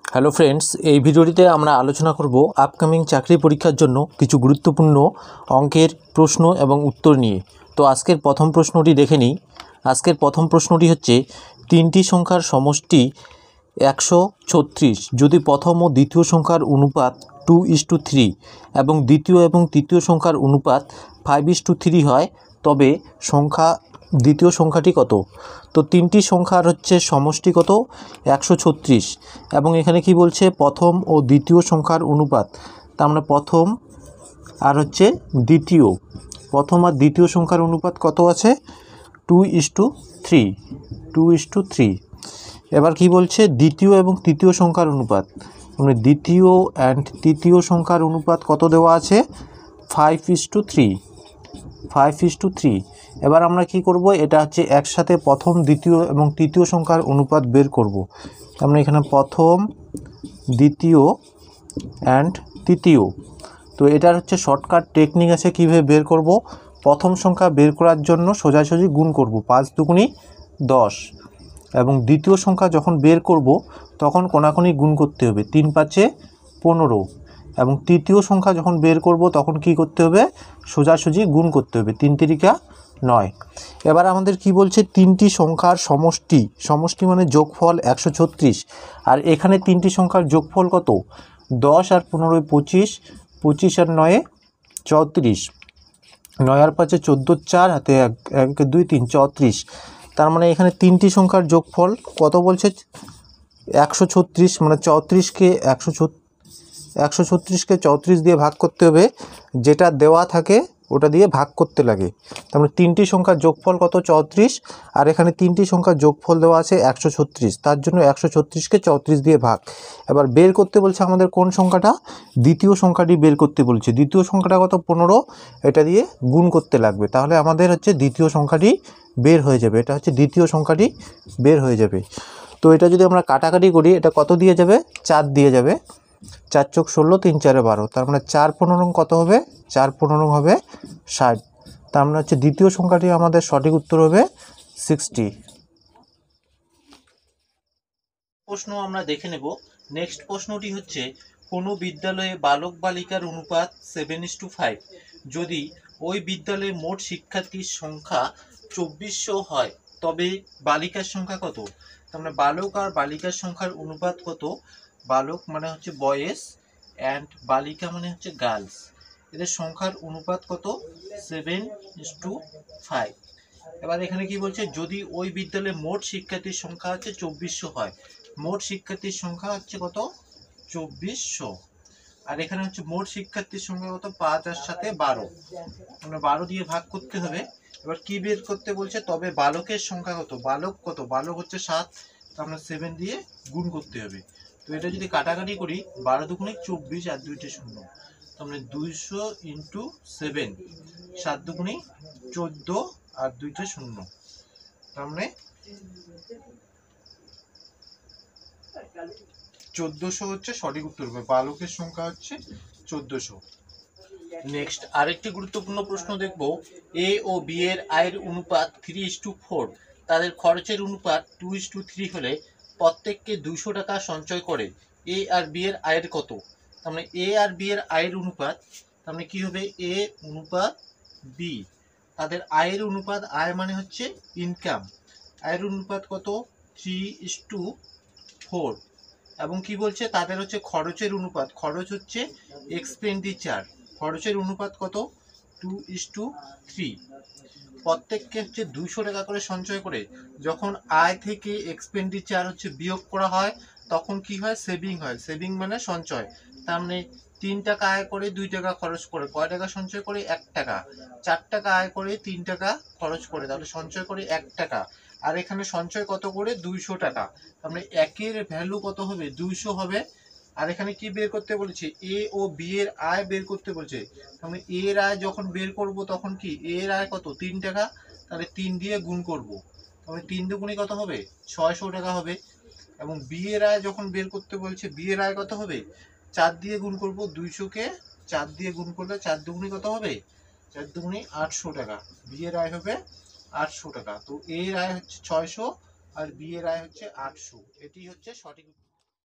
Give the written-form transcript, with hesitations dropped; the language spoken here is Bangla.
হ্যালো ফ্রেন্ডস, এই ভিডিওটিতে আমরা আলোচনা করব আপকামিং চাকরি পরীক্ষার জন্য কিছু গুরুত্বপূর্ণ অঙ্কের প্রশ্ন এবং উত্তর নিয়ে। তো আজকের প্রথম প্রশ্নটি দেখে নিই। আজকের প্রথম প্রশ্নটি হচ্ছে, তিনটি সংখ্যার সমষ্টি 136 যদি প্রথম ও দ্বিতীয় সংখ্যার অনুপাত 2:3 এবং দ্বিতীয় এবং তৃতীয় সংখ্যার অনুপাত 5:3 হয়, তবে দ্বিতীয় সংখ্যাটি কত? তো তিনটি সংখ্যার হচ্ছে সমষ্টি কত? 136। এবং এখানে কি বলছে? প্রথম ও দ্বিতীয় সংখ্যার অনুপাত। তার মানে প্রথম আর হচ্ছে দ্বিতীয়, প্রথম আর দ্বিতীয় সংখ্যার অনুপাত কত আছে? 2:3, 2:3। এবার কি বলছে? দ্বিতীয় এবং তৃতীয় সংখ্যার অনুপাত, মানে দ্বিতীয় অ্যান্ড তৃতীয় সংখ্যার অনুপাত কত দেওয়া আছে? 5:3, 5:3। এবার আমরা কি করব? এটা হচ্ছে একসাথে প্রথম, দ্বিতীয় এবং তৃতীয় সংখ্যার অনুপাত বের করব। আমরা এখানে প্রথম, দ্বিতীয় অ্যান্ড তৃতীয়। তো এটার হচ্ছে শর্টকাট টেকনিক আছে কীভাবে বের করব। প্রথম সংখ্যা বের করার জন্য সোজাসুজি গুণ করব, 5 দুগুণি 10। এবং দ্বিতীয় সংখ্যা যখন বের করব তখন কোনাকুনি গুণ করতে হবে, 3 5 15। এবং তৃতীয় সংখ্যা যখন বের করব তখন কি করতে হবে? সোজাসুজি গুণ করতে হবে, 3 3 9। এবার আমাদের কি বলছে? তিনটি সংখ্যার সমষ্টি মানে যোগফল 136। আর এখানে তিনটি সংখ্যার যোগফল কত? 10 আর 15 25, 25 আর 9 34, 9 আর 5 14, 4 হাতে 1 2 3 34। তার মানে এখানে তিনটি সংখ্যার যোগফল কত বলছে? 136। মানে 34কে 136কে 34 দিয়ে ভাগ করতে হবে, যেটা দেওয়া থাকে ওটা দিয়ে ভাগ করতে লাগে। তার মানে তিনটি সংখ্যার যোগফল কত? 34। আর এখানে তিনটি সংখ্যার যোগফল দেওয়া আছে 136, তার জন্য 136কে 34 দিয়ে ভাগ। এবার বের করতে বলছে আমাদের কোন সংখ্যাটা? দ্বিতীয় সংখ্যাটি বের করতে বলছে। দ্বিতীয় সংখ্যাটা কত? 15। এটা দিয়ে গুণ করতে লাগবে, তাহলে আমাদের হচ্ছে দ্বিতীয় সংখ্যাটি বের হয়ে যাবে। এটা হচ্ছে দ্বিতীয় সংখ্যাটি বের হয়ে যাবে। তো এটা যদি আমরা কাটাকাটি করি, এটা কত দিয়ে যাবে? 4 দিয়ে যাবে। 4 চোখ 16, 3 4 12। তার মানে 4 15 কত হবে? 4 15 হবে 60। তার মানে হচ্ছে দ্বিতীয় সংখ্যাটি আমাদের সঠিক উত্তর হবে 60। প্রশ্ন আমরা দেখে নেব। নেক্সট প্রশ্নটি হচ্ছে, কোনো বিদ্যালয়ে বালক বালিকার অনুপাত 7:5 যদি ওই বিদ্যালয়ে মোট শিক্ষার্থীর সংখ্যা 2400 হয়, তবে বালিকার সংখ্যা কত? তার মানে বালক আর বালিকার সংখ্যার অনুপাত কত? বালক মানে হচ্ছে বয়েজ অ্যান্ড বালিকা মানে হচ্ছে গার্লস। এদের সংখ্যার অনুপাত কত? 7:5। এবার এখানে কি বলছে? যদি ওই বিদ্যালয়ে মোট শিক্ষার্থীর সংখ্যা হচ্ছে 2400 হয়, মোট শিক্ষার্থীর সংখ্যা হচ্ছে কত? 2400। আর এখানে হচ্ছে মোট শিক্ষার্থীর সংখ্যা কত? 5 আর সাথে 12, মানে 12 দিয়ে ভাগ করতে হবে। এবার কি বের করতে বলছে? তবে বালকের সংখ্যা কত? বালক কত? বালক হচ্ছে 7, তো আমরা 7 দিয়ে গুণ করতে হবে। তো এটা যদি কাটাকাটি করি, 12 দুগুণে 24 আর 2টে 0, তো আমরা 200 ইন্টু 7, 7 দুগুণে 14 আর 2টে 0, তার মানে 1400 হচ্ছে সঠিক উত্তর হবে। বালকের সংখ্যা হচ্ছে 1400। নেক্সট আরেকটি গুরুত্বপূর্ণ প্রশ্ন দেখব। এ ও বি এর আয়ের অনুপাত 3:4, তাদের খরচের অনুপাত 2:3 হলে প্রত্যেককে 200 টাকা সঞ্চয় করে এ আর বি এর আয়ের কত? তার মানে এ আর বি এর আয়ের অনুপাত, তার মানে কি হবে? এ অনুপাত বি, তাদের আয়ের অনুপাত, আয় মানে হচ্ছে ইনকাম, আয়ের অনুপাত কত? 3:4। এবং কি বলছে? তাদের হচ্ছে খরচের অনুপাত, খরচ হচ্ছে এক্সপেন্ডিচার, খরচের অনুপাত কত? 2:3। প্রত্যেককে হচ্ছে 200 টাকা করে সঞ্চয় করে যখন আয় থেকে এক্সপেন্ডিচার হচ্ছে বিয়োগ করা হয়, তখন কি হয়? সেভিং হয়। সেভিং মানে সঞ্চয়। তার মানে 3 টাকা আয় করে 2 টাকা খরচ করে কয় টাকা সঞ্চয় করে? 1 টাকা। 4 টাকা আয় করে 3 টাকা খরচ করে, তাহলে সঞ্চয় করে 1 টাকা। আর এখানে সঞ্চয় কত করে? 200 টাকা। তার মানে একের ভ্যালু কত হবে? 200 হবে। আর এখানে কি বের করতে বলেছে? এ ও বি এর আয় বের করতে বলছে। তাহলে এ এর আয় যখন বের করব তখন কি? এ এর আয় কত? 3 টাকা, তাহলে 3 দিয়ে গুণ করব, তাহলে 3 দুগুণে কত হবে? 600 টাকা হবে। এবং বি এর আয় যখন বের করতে বলছে, বি এর আয় কত হবে? 4 দিয়ে গুণ করব, 200কে 4 দিয়ে গুণ করলে 4 দুগুণে কত হবে? 4 দুগুণে 800 টাকা। বি এর আয় হবে 800 টাকা। তো এ এর আয় হচ্ছে 600 আর বি এর আয় হচ্ছে 800। এটি হচ্ছে সঠিক।